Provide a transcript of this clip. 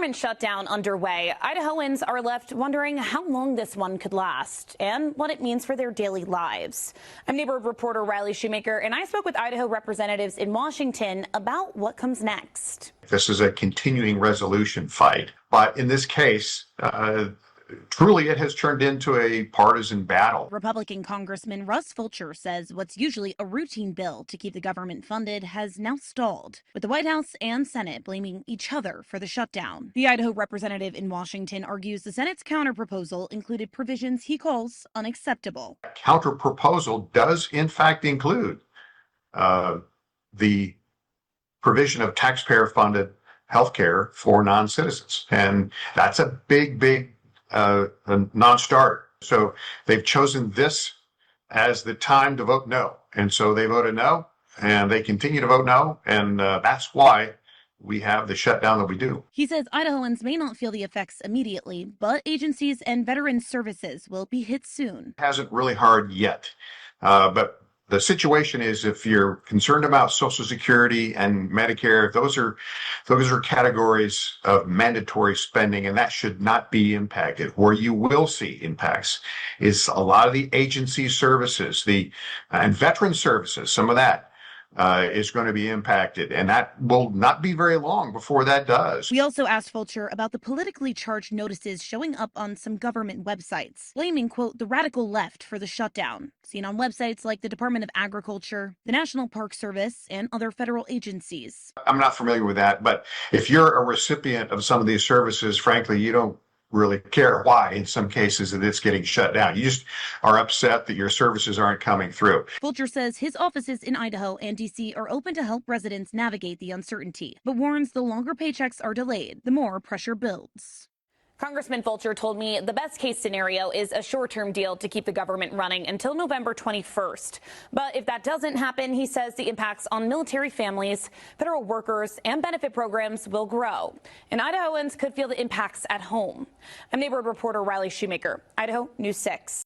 government shutdown underway, Idahoans are left wondering how long this one could last and what it means for their daily lives. I'm neighborhood reporter Riley Shoemaker, and I spoke with Idaho representatives in Washington about what comes next. This is a continuing resolution fight, but in this case, truly it has turned into a partisan battle. Republican Congressman Russ Fulcher says what's usually a routine bill to keep the government funded has now stalled, with the White House and Senate blaming each other for the shutdown. The Idaho representative in Washington argues the Senate's counterproposal included provisions he calls unacceptable. Counterproposal does in fact include the provision of taxpayer-funded health care for non-citizens, and that's a big a non-starter. So they've chosen this as the time to vote no. And so they voted no, and they continue to vote no. And that's why we have the shutdown that we do. He says Idahoans may not feel the effects immediately, but agencies and veteran services will be hit soon. It hasn't really hard yet. But the situation is, if you're concerned about Social Security and Medicare, those are categories of mandatory spending, and that should not be impacted. Where you will see impacts is a lot of the agency services, and veteran services. Some of that is going to be impacted, and that will not be very long before that does. We also asked Fulcher about the politically charged notices showing up on some government websites, blaming, quote, the radical left for the shutdown, seen on websites like the Department of Agriculture, the National Park Service, and other federal agencies. I'm not familiar with that, but if you're a recipient of some of these services, frankly, you don't really care why in some cases that it's getting shut down. You just are upset that your services aren't coming through. Fulcher says his offices in Idaho and D.C. are open to help residents navigate the uncertainty, but warns the longer paychecks are delayed, the more pressure builds. Congressman Fulcher told me the best case scenario is a short-term deal to keep the government running until November 21st. But if that doesn't happen, he says the impacts on military families, federal workers, and benefit programs will grow. And Idahoans could feel the impacts at home. I'm neighborhood reporter Riley Shoemaker, Idaho News 6.